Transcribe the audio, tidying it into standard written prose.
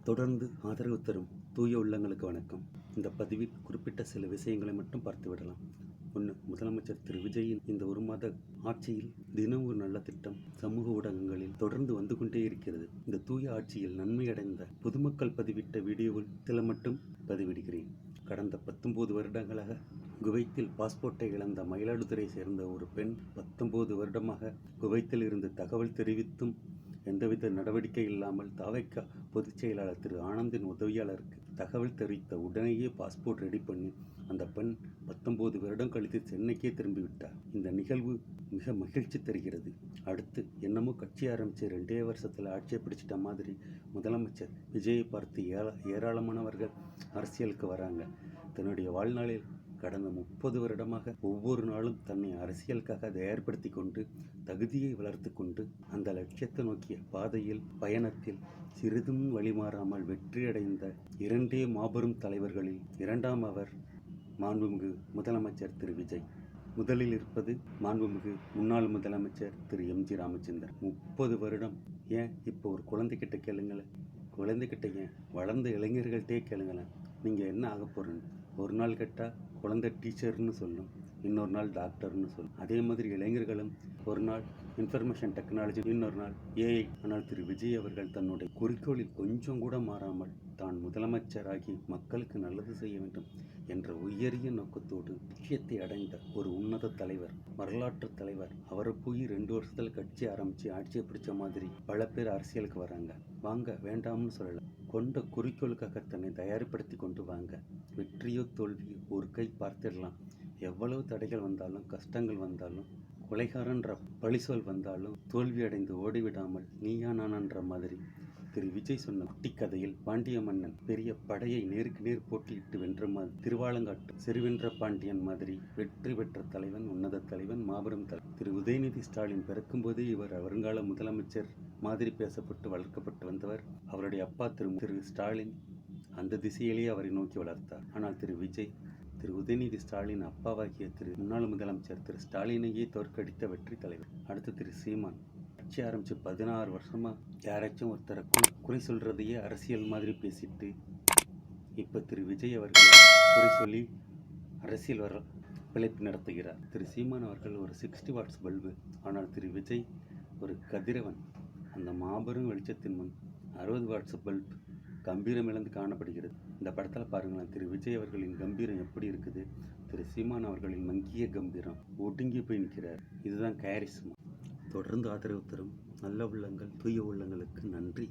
தொடர்ந்து ஆதரவு தரும் தூய உள்ளங்களுக்கு வணக்கம். இந்த பதிவில் குறிப்பிட்ட சில விஷயங்களை மட்டும் பார்த்துவிடலாம். 1. முதலமைச்சர் திரு விஜயின் இந்த ஒரு மாத ஆட்சியில் தினம் ஒரு நல்ல திட்டம் சமூக ஊடகங்களில் தொடர்ந்து வந்து கொண்டே இருக்கிறது. இந்த தூய ஆட்சியில் நன்மையடைந்த பொதுமக்கள் பதிவிட்ட வீடியோவில் சில மட்டும் பதிவிடுகிறேன். கடந்த 19 வருடங்களாக குவைத்தில் பாஸ்போர்ட்டை இழந்த மயிலாடுதுறை சேர்ந்த ஒரு பெண் 19 வருடமாக குவைத்தில் இருந்து தகவல் தெரிவித்தும் எந்தவித நடவடிக்கை இல்லாமல் தாவைக்கா பொதுச் செயலாளர் திரு ஆனந்தின் உதவியாளருக்கு தகவல் தெரிவித்த உடனேயே பாஸ்போர்ட் ரெடி பண்ணி அந்த பெண் 19 வருடம் கழித்து சென்னைக்கே திரும்பிவிட்டார். இந்த நிகழ்வு மிக மகிழ்ச்சி தருகிறது. அடுத்து என்னமோ கட்சி ஆரம்பித்து 2 வருஷத்தில் ஆட்சியை பிடிச்சிட்ட மாதிரி முதலமைச்சர் விஜயை பார்த்து ஏராளமானவர்கள் அரசியலுக்கு வராங்க. தன்னுடைய வாழ்நாளில் கடந்த 30 வருடமாக ஒவ்வொரு நாளும் தன்னை அரசியலுக்காக தயார்படுத்தி கொண்டு தகுதியை வளர்த்து கொண்டு அந்த லட்சியத்தை நோக்கிய பாதையில் பயணத்தில் சிறிதும் வழிமாறாமல் வெற்றியடைந்த 2 மாபெரும் தலைவர்களில் 2ஆம் அவர் மாண்புமிகு முதலமைச்சர் திரு விஜய். முதலில் இருப்பது மாண்புமிகு முன்னாள் முதலமைச்சர் திரு எம்.ஜி. ராமச்சந்திரன். 30 வருடம் ஏன் இப்போ ஒரு குழந்தைகிட்ட கேளுங்களேன், குழந்தைகிட்ட ஏன் வளர்ந்த இளைஞர்கள்ட்டே கேளுங்களேன், நீங்கள் என்ன ஆக போகிறேன்னு. ஒரு நாள் கேட்டால் குழந்தை டீச்சர்னு சொல்லும், இன்னொரு நாள் டாக்டர்னு சொல்லும். அதே மாதிரி இளைஞர்களும் ஒரு நாள் இன்ஃபர்மேஷன் டெக்னாலஜி, இன்னொரு நாள் ஏஐ. ஆனால் திரு விஜய் அவர்கள் தன்னுடைய குறிக்கோளில் கொஞ்சம் கூட மாறாமல் தான் முதலமைச்சராகி மக்களுக்கு நல்லது செய்ய வேண்டும் என்ற உயரிய நோக்கத்தோடு லட்சியத்தை அடைந்த ஒரு உன்னத தலைவர், வரலாற்று தலைவர். அவரை போய் 2 வருஷத்தில் கட்சி ஆரம்பித்து ஆட்சியை பிடிச்ச மாதிரி பல பேர் அரசியலுக்கு வராங்க. வாங்க, வேண்டாம்னு சொல்லலை, கொண்ட குறிக்கோளுக்காக தன்னை தயார்படுத்தி கொண்டு வாங்க. வெற்றியோ தோல்வியோ ஒரு கை பார்த்திடலாம். எவ்வளவு தடைகள் வந்தாலும் கஷ்டங்கள் வந்தாலும் கொலைகாரன்ற பழிசொல் வந்தாலும் தோல்வி அடைந்து ஓடிவிடாமல் நீயா நானன்ற மாதிரி திரு விஜய் சொன்ன குட்டி கதையில் பாண்டிய மன்னன் பெரிய படையை நேருக்கு நேர் போட்டியிட்டு வென்ற மாதிரி திருவாலங்காட்டு செருவென்ற பாண்டியன் மாதிரி வெற்றி பெற்ற தலைவன், உன்னத தலைவன், மாபெரும் தலைவன். திரு உதயநிதி ஸ்டாலின் பிறக்கும்போதே இவர் வருங்கால முதலமைச்சர் மாதிரி பேசப்பட்டு வளர்க்கப்பட்டு வந்தவர். அவருடைய அப்பா திரு ஸ்டாலின் அந்த திசையிலேயே அவரை நோக்கி வளர்த்தார். ஆனால் திரு விஜய் திரு உதயநிதி ஸ்டாலின் அப்பாவாகிய திரு முன்னாள் முதலமைச்சர் திரு ஸ்டாலினையே தோற்கடித்த வெற்றி தலைவர். அடுத்து திரு சீமான் கட்சி ஆரம்பித்து 16 வருஷமாக யாராச்சும் ஒருத்தரை குறை சொல்கிறதையே அரசியல் மாதிரி பேசிட்டு இப்போ திரு விஜய் அவர்கள் குறை சொல்லி அரசியல் பிழைப்பு நடத்துகிறார். திரு சீமான் அவர்கள் ஒரு 60 வாட்ஸ் பல்பு, ஆனால் திரு விஜய் ஒரு கதிரவன். அந்த மாபெரும் வெளிச்சத்தின் முன் 60 வாட்ஸ் பல்ப் கம்பீரம் இழந்து காணப்படுகிறது. இந்த படத்தில் பாருங்களேன், திரு விஜய் அவர்களின் கம்பீரம் எப்படி இருக்குது, திரு சீமான் அவர்களின் மங்கிய கம்பீரம் ஒடுங்கி போய் நிற்கிறார். இதுதான் கேரிஸ்மா. தொடர்ந்து ஆதரவு தரும் நல்ல உள்ளங்கள், தூய உள்ளங்களுக்கு நன்றி.